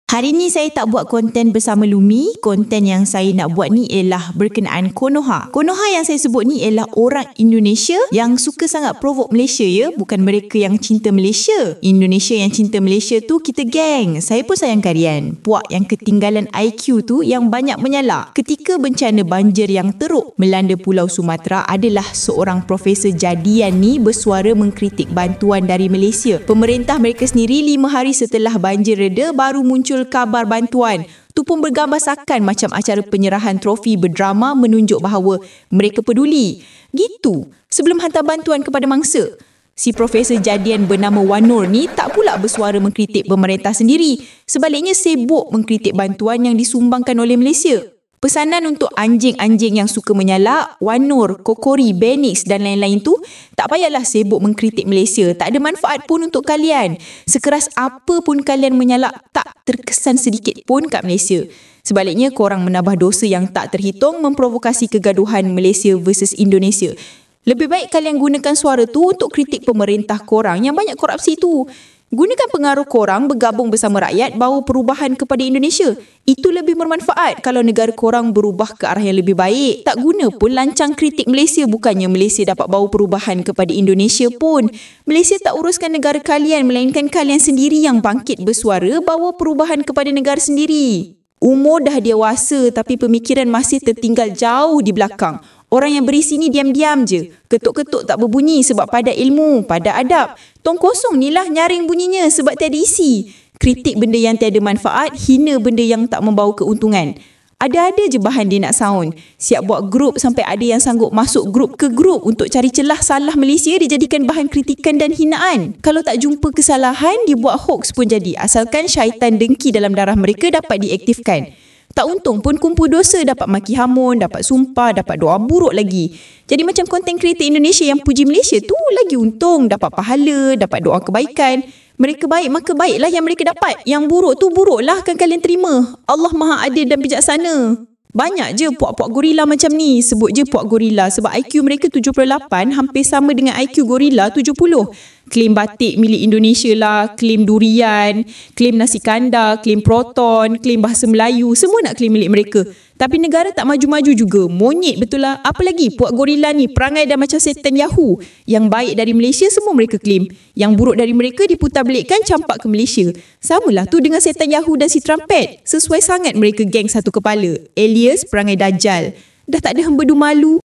Hari ni saya tak buat konten bersama Lumi. Konten yang saya nak buat ni ialah berkenaan Konoha. Konoha yang saya sebut ni ialah orang Indonesia yang suka sangat provoke Malaysia ya. Bukan mereka yang cinta Malaysia. Indonesia yang cinta Malaysia tu kita geng. Saya pun sayang kalian. Puak yang ketinggalan IQ tu yang banyak menyalak. Ketika bencana banjir yang teruk melanda Pulau Sumatera adalah seorang Profesor Jadian ni bersuara mengkritik bantuan dari Malaysia. Pemerintah mereka sendiri 5 hari setelah banjir reda baru muncul kabar bantuan. Tu pun bergambar sakan macam acara penyerahan trofi berdrama menunjuk bahawa mereka peduli. Gitu. Sebelum hantar bantuan kepada mangsa. Si Profesor Jadian bernama Wan Nur ni tak pula bersuara mengkritik pemerintah sendiri. Sebaliknya sibuk mengkritik bantuan yang disumbangkan oleh Malaysia. Pesanan untuk anjing-anjing yang suka menyalak, Wan Nur, Kokori, Benix dan lain-lain tu, tak payahlah sibuk mengkritik Malaysia. Tak ada manfaat pun untuk kalian. Sekeras apa pun kalian menyalak, tak terkesan sedikit pun kat Malaysia. Sebaliknya, korang menambah dosa yang tak terhitung memprovokasi kegaduhan Malaysia versus Indonesia. Lebih baik kalian gunakan suara tu untuk kritik pemerintah korang yang banyak korupsi tu. Gunakan pengaruh korang bergabung bersama rakyat bawa perubahan kepada Indonesia. Itu lebih bermanfaat kalau negara korang berubah ke arah yang lebih baik. Tak guna pun lancang kritik Malaysia bukannya Malaysia dapat bawa perubahan kepada Indonesia pun. Malaysia tak uruskan negara kalian melainkan kalian sendiri yang bangkit bersuara bawa perubahan kepada negara sendiri. Umur dah dewasa tapi pemikiran masih tertinggal jauh di belakang. Orang yang berisi ni diam-diam je. Ketuk-ketuk tak berbunyi sebab pada ilmu, pada adab. Tong kosong ni lah nyaring bunyinya sebab tiada isi. Kritik benda yang tiada manfaat, hina benda yang tak membawa keuntungan. Ada-ada je bahan dia nak sound. Siap buat grup sampai ada yang sanggup masuk grup ke grup untuk cari celah salah Malaysia dijadikan bahan kritikan dan hinaan. Kalau tak jumpa kesalahan, dibuat hoax pun jadi. Asalkan syaitan dengki dalam darah mereka dapat diaktifkan. Tak untung pun kumpul dosa, dapat maki hamun, dapat sumpah, dapat doa buruk lagi. Jadi macam content creator Indonesia yang puji Malaysia tu lagi untung, dapat pahala, dapat doa kebaikan. Mereka baik, maka baiklah yang mereka dapat. Yang buruk tu buruklah akan kalian terima. Allah Maha Adil dan Bijaksana. Banyak je puak-puak gorila macam ni. Sebut je puak gorila sebab IQ mereka 78 hampir sama dengan IQ gorila 70. Klaim batik milik Indonesia lah, klaim durian, klaim nasi kandar, klaim proton, klaim bahasa Melayu, semua nak klaim milik mereka. Tapi negara tak maju-maju juga. Monyet betul lah. Apa lagi puak gorila ni perangai dah macam setan Yahoo. Yang baik dari Malaysia semua mereka klaim. Yang buruk dari mereka diputar belikkan campak ke Malaysia. Samalah tu dengan setan Yahoo dan si Trumpet. Sesuai sangat mereka geng satu kepala. Alias perangai Dajjal. Dah tak ada hembedu malu.